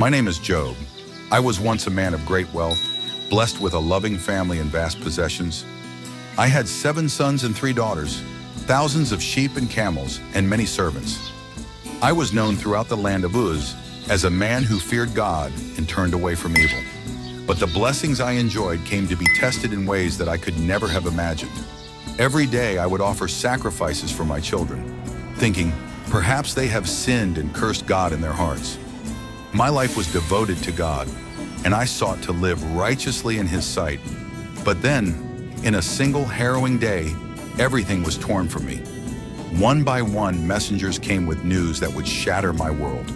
My name is Job. I was once a man of great wealth, blessed with a loving family and vast possessions. I had 7 sons and 3 daughters, thousands of sheep and camels, and many servants. I was known throughout the land of Uz as a man who feared God and turned away from evil. But the blessings I enjoyed came to be tested in ways that I could never have imagined. Every day I would offer sacrifices for my children, thinking, perhaps they have sinned and cursed God in their hearts. My life was devoted to God, and I sought to live righteously in His sight. But then, in a single harrowing day, everything was torn from me. One by one, messengers came with news that would shatter my world.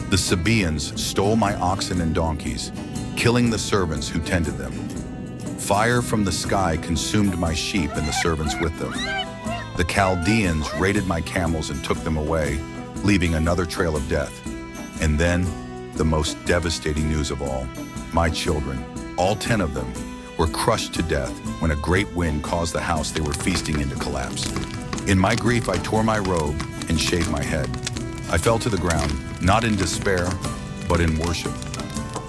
The Sabaeans stole my oxen and donkeys, killing the servants who tended them. Fire from the sky consumed my sheep and the servants with them. The Chaldeans raided my camels and took them away, leaving another trail of death. And then, the most devastating news of all, my children, all 10 of them, were crushed to death when a great wind caused the house they were feasting in to collapse. In my grief, I tore my robe and shaved my head. I fell to the ground, not in despair, but in worship.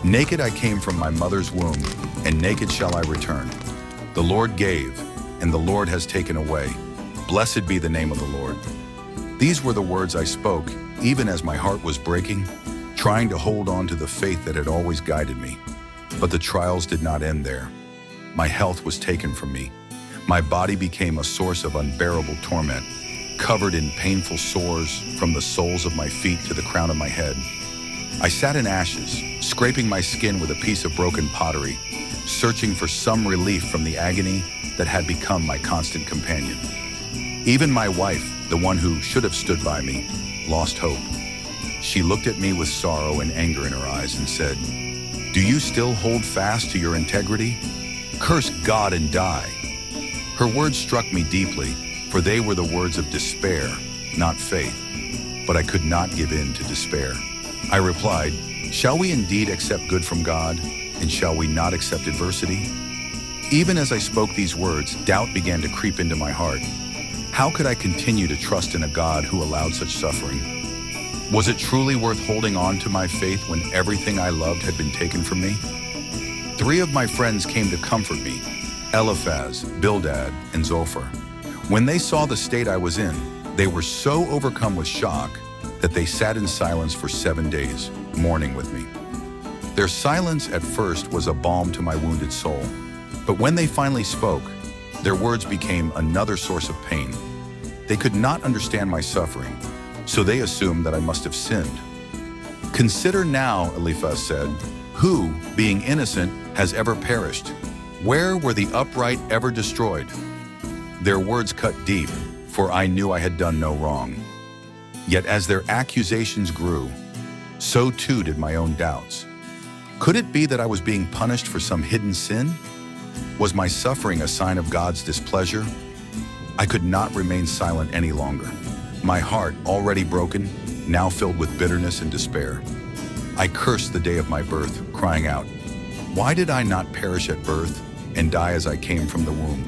Naked I came from my mother's womb, and naked shall I return. The Lord gave, and the Lord has taken away. Blessed be the name of the Lord. These were the words I spoke, even as my heart was breaking, trying to hold on to the faith that had always guided me. But the trials did not end there. My health was taken from me. My body became a source of unbearable torment, covered in painful sores from the soles of my feet to the crown of my head. I sat in ashes, scraping my skin with a piece of broken pottery, searching for some relief from the agony that had become my constant companion. Even my wife, the one who should have stood by me, lost hope. She looked at me with sorrow and anger in her eyes and said, "Do you still hold fast to your integrity? Curse God and die." Her words struck me deeply, for they were the words of despair, not faith. But I could not give in to despair. I replied, "Shall we indeed accept good from God, and shall we not accept adversity?" Even as I spoke these words, doubt began to creep into my heart. How could I continue to trust in a God who allowed such suffering? Was it truly worth holding on to my faith when everything I loved had been taken from me? 3 of my friends came to comfort me, Eliphaz, Bildad, and Zophar. When they saw the state I was in, they were so overcome with shock that they sat in silence for 7 days, mourning with me. Their silence at first was a balm to my wounded soul, but when they finally spoke, their words became another source of pain. They could not understand my suffering, so they assumed that I must have sinned. "Consider now," Eliphaz said, "who, being innocent, has ever perished? Where were the upright ever destroyed?" Their words cut deep, for I knew I had done no wrong. Yet as their accusations grew, so too did my own doubts. Could it be that I was being punished for some hidden sin? Was my suffering a sign of God's displeasure? I could not remain silent any longer. My heart, already broken, now filled with bitterness and despair. I cursed the day of my birth, crying out, "Why did I not perish at birth and die as I came from the womb?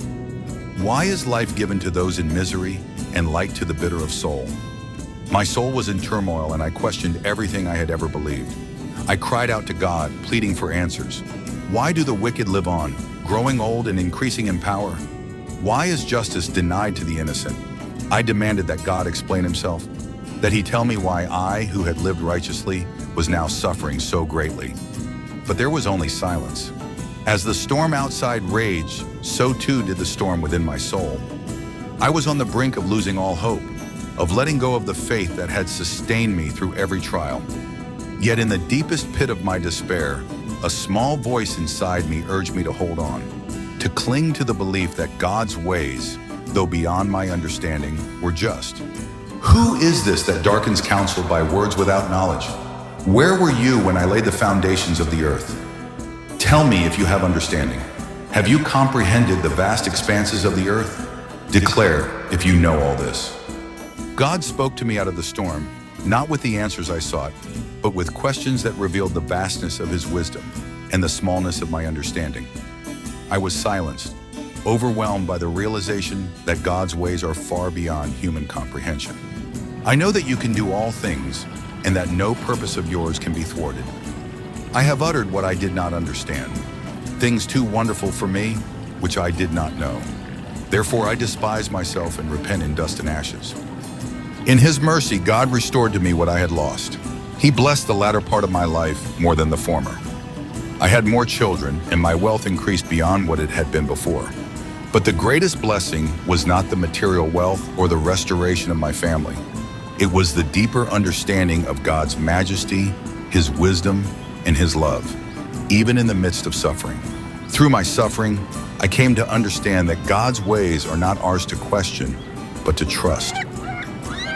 Why is life given to those in misery and light to the bitter of soul?" My soul was in turmoil, and I questioned everything I had ever believed. I cried out to God, pleading for answers. Why do the wicked live on, growing old and increasing in power? Why is justice denied to the innocent? I demanded that God explain Himself, that He tell me why I, who had lived righteously, was now suffering so greatly. But there was only silence. As the storm outside raged, so too did the storm within my soul. I was on the brink of losing all hope, of letting go of the faith that had sustained me through every trial. Yet in the deepest pit of my despair, a small voice inside me urged me to hold on, to cling to the belief that God's ways, though beyond my understanding, were just. Who is this that darkens counsel by words without knowledge? Where were you when I laid the foundations of the earth? Tell me if you have understanding. Have you comprehended the vast expanses of the earth? Declare if you know all this. God spoke to me out of the storm, not with the answers I sought, but with questions that revealed the vastness of His wisdom and the smallness of my understanding. I was silenced, overwhelmed by the realization that God's ways are far beyond human comprehension. I know that you can do all things and that no purpose of yours can be thwarted. I have uttered what I did not understand, things too wonderful for me, which I did not know. Therefore I despise myself and repent in dust and ashes. In his mercy, God restored to me what I had lost. He blessed the latter part of my life more than the former. I had more children, and my wealth increased beyond what it had been before. But the greatest blessing was not the material wealth or the restoration of my family. It was the deeper understanding of God's majesty, his wisdom, and his love, even in the midst of suffering. Through my suffering, I came to understand that God's ways are not ours to question, but to trust.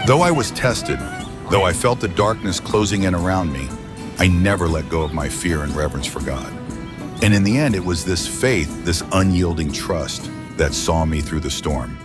Though I was tested, though I felt the darkness closing in around me, I never let go of my fear and reverence for God. And in the end, it was this faith, this unyielding trust, that saw me through the storm.